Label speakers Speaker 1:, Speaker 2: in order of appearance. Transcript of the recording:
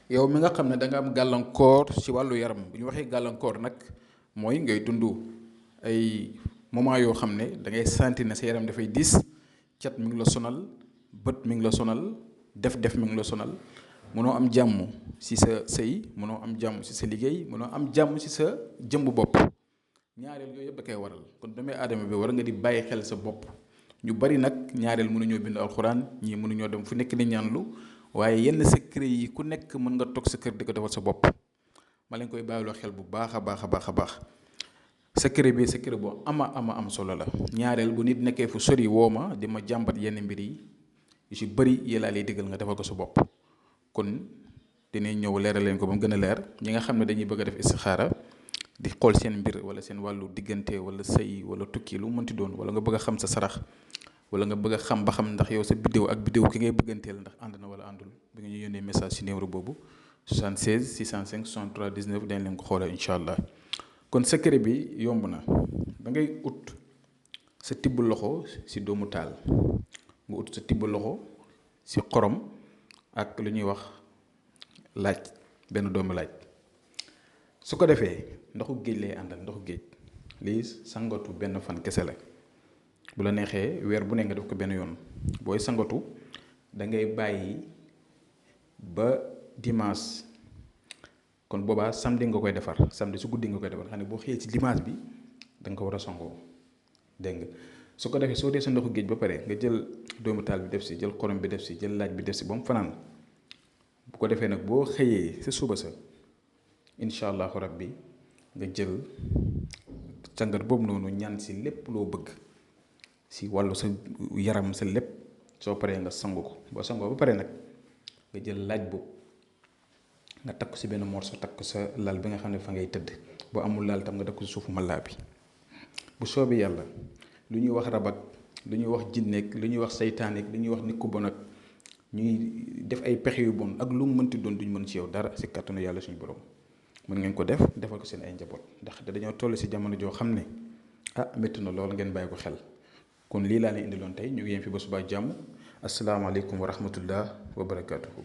Speaker 1: yow mi nga xam ne da nga am gàllankoor ci wàllu yaram bu ñu waxee gàllankoor nag mooy ngay dund ay moment yoo xam ne da ngay sentir ne sa yaram dafay diis cat mi ngi la sonal bët mi ngi la sonal def mi ngi la sonal mënoo am jàmm ci sa sëy mënoo am jàmm ci sa liggéey mënoo am jàmm ci sa jëmb bopp ñaareel yooyu yëpp da koy waral kon doomu aadama bi war nga di bàyyi xel sa bopp ñu bari nag ñaareel mënuñoo bind alxuraan ñii mënuñoo dem fu nekk di ñaanlu waaye yenn secret yi ku nekk mën nga toog sa kër di ko defal sa bopp ma leen koy bàyyiloo xel bu baax a baax a baax a baax secret bi secret boo am solo la ñaareel bu nit nekkee fu sori woo ma di ma jàmbat yenn mbir yi yu ci bëri yi laa lay digal nga defal ko sa bopp kon dinañ ñëw leeral leen ko ba mu gën a leer ñi nga xam ne dañuy bëgg a def istixaara di xool seen mbir wala seen wàllu diggante wala sëy wala tukki lu mu mënti doon wala nga bëgg a xam sa sarax wala nga bëgg a xam ba xam ndax yow sa biddéew ak biddéew ki ngay bëgganteel ndax ànd na wala àndul bi nga ñu yónnee message ci numéro boobu 76 605 63 19 dañ leen ko xoolal incha allah kon secret bi yomb na da ngay ut sa tibb loxo ci doomu taal nga ut sa tibb loxo ci xorom ak lu ñuy wax laaj benn doomu laaj su ko defee ndoxu géej lay àndal ndoxu géej lii sangatu benn fan kese la bu la neexee weer bu ne nga def ko benn yoon booy sangatu da ngay bàyyi ba dimanche kon boobaa samedi nga koy defar samedi su guddi nga koy defar xam ne boo xëyee ci dimanche bi da nga ko war a sangoo dégg nga su ko defee soo dee sa ndoxu géej ba pare nga jël doomu taal bi def si jël xorom bi def si jël laaj bi def si ba mu fanaan bu ko defee nag boo xëyee sa suba sa incha allahu rabbi nga jël càngat boobu noonu ñaan si lépp loo bëgg si wàllu sa yaram sa lépp soo paree nga sangu ko boo sangoo ba pare nag nga jël laaj boobu nga takk si benn morceau takk sa lal bi nga xam ne fa ngay tëdd boo amul lal tam nga def ko si suufu mallaa bi bu soobee yàlla lu ñuy wax rabak lu ñuy wax jinneek lu ñuy wax saytaaneek lu ñuy wax nit ku bon ak ñuy def ay pexe yu bon ak lu mu mënti doon duñ mën ci yow dara si kàttanu yàlla suñu borom mën ngeen ko def defal ko seen ay njaboot ndax dañoo toll si jamono joo xam ne métti na lool ngeen bàyyi ko xel kon lii laa leen indiloon tey ñu ngi yem fi ba subaa jàmm asalaamaaleykum wa rahmatullah wa barakaatuhu